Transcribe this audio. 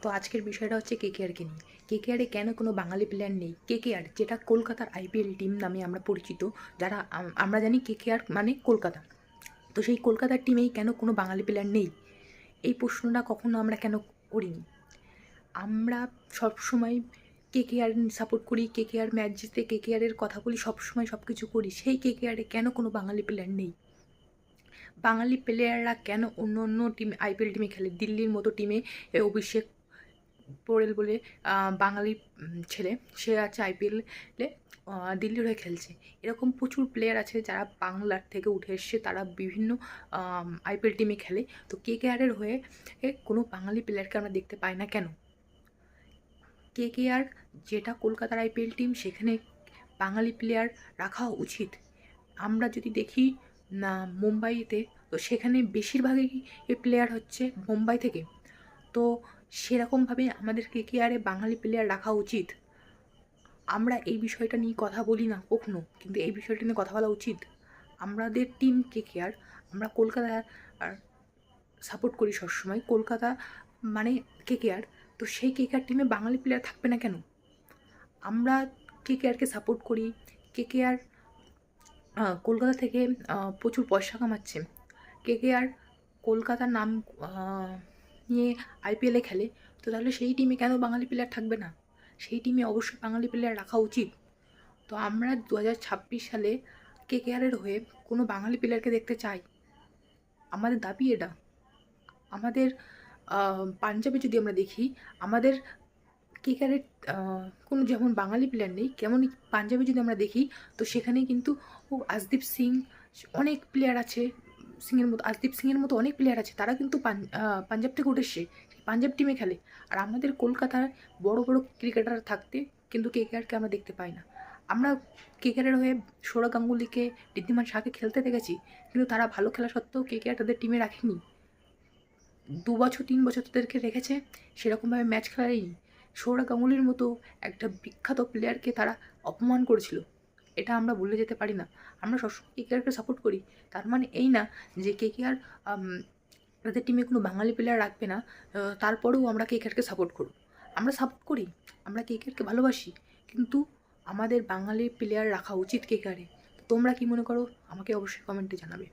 তো আজকের বিষয়টা হচ্ছে কেকেআরকে নিয়ে। কেকেআরে কেন কোনো বাঙালি প্লেয়ার নেই? কেকেআর যেটা কলকাতার আইপিএল টিম নামে আমরা পরিচিত, যারা আমরা জানি কেকেআর মানে কলকাতা। তো সেই কলকাতার টিমেই কেন কোনো বাঙালি প্লেয়ার নেই? এই প্রশ্নটা কখনো আমরা কেন করিনি? আমরা সবসময় কেকেআর সাপোর্ট করি, কেকেআর ম্যাচ জিতে কেকেআরের কথা বলি, সবসময় সব কিছু করি। সেই কেকেআরে কেন কোনো বাঙালি প্লেয়ার নেই? বাঙালি প্লেয়াররা কেন অন্য অন্য টিম আইপিএল টিমে খেলে? দিল্লির মতো টিমে অভিষেক পোরেল বলে বাঙালি ছেলে, সে আছে আইপিএলে, দিল্লির হয়ে খেলছে। এরকম প্রচুর প্লেয়ার আছে যারা বাংলার থেকে উঠে এসছে, তারা বিভিন্ন আইপিএল টিমে খেলে। তো কেকেআরের হয়ে কোনো বাঙালি প্লেয়ারকে আমরা দেখতে পাই না কেন? কেকেআর যেটা কলকাতার আইপিএল টিম, সেখানে বাঙালি প্লেয়ার রাখা উচিত। আমরা যদি দেখি না মুম্বাইতে, তো সেখানে বেশিরভাগই প্লেয়ার হচ্ছে মুম্বাই থেকে। তো সেরকমভাবে আমাদের কেকেআরে বাঙালি প্লেয়ার রাখা উচিত। আমরা এই বিষয়টা নিয়ে কথা বলি না কখনো, কিন্তু এই বিষয়টা নিয়ে কথা বলা উচিত। আমাদের টিম কেকেআর, আমরা কলকাতা আর সাপোর্ট করি সবসময়, কলকাতা মানে কেকেআর। তো সেই কেকেআর টিমে বাঙালি প্লেয়ার থাকবে না কেন? আমরা কেকেআরকে সাপোর্ট করি। কেকেআর কলকাতা থেকে প্রচুর পয়সা কামাচ্ছে। কেকেআর কলকাতার নাম নিয়ে আইপিএলে খেলে। তো তাহলে সেই টিমে কেন বাঙালি প্লেয়ার থাকবে না? সেই টিমে অবশ্যই বাঙালি প্লেয়ার রাখা উচিত। তো আমরা 2026 সালে কেকেআরের হয়ে কোনো বাঙালি প্লেয়ারকে দেখতে চাই। আমাদের দাবি এটা। আমাদের পাঞ্জাবে যদি আমরা দেখি, আমাদের কেকেআরের কোনো যেমন বাঙালি প্লেয়ার নেই, কেমন পাঞ্জাবে যদি আমরা দেখি, তো সেখানে কিন্তু আশদীপ সিং, অনেক প্লেয়ার আছে। আশদীপ সিংয়ের মতো অনেক প্লেয়ার আছে, তারা কিন্তু পাঞ্জাব থেকে উঠে এসছে, পাঞ্জাব টিমে খেলে। আর আমাদের কলকাতার বড় বড় ক্রিকেটার থাকতে কিন্তু কেকেআরকে আমরা দেখতে পাই না। আমরা কেকেআরের হয়ে সৌরভ গাঙ্গুলিকে, ঋদ্ধিমান শাহকে খেলতে দেখেছি, কিন্তু তারা ভালো খেলা সত্ত্বেও কেকেআর তাদের টিমে রাখেনি। 2 বছর 3 বছর তাদেরকে রেখেছে, সেরকমভাবে ম্যাচ খেলায়নি। সৌরভ গাঙ্গুলির মতো একটা বিখ্যাত প্লেয়ারকে তারা অপমান করেছিল। এটা আমরা ভুলে যেতে পারি না। আমরা সবসময় কেকেআরকে সাপোর্ট করি, তার মানে এই না যে কেকেআর তাদের টিমে কোনো বাঙালি প্লেয়ার রাখবে না, তারপরেও আমরা কেকেআরকে সাপোর্ট করব। আমরা সাপোর্ট করি, আমরা কেকেআরকে ভালোবাসি, কিন্তু আমাদের বাঙালি প্লেয়ার রাখা উচিত কেকেআরে। তোমরা কি মনে করো আমাকে অবশ্যই কমেন্টে জানাবে।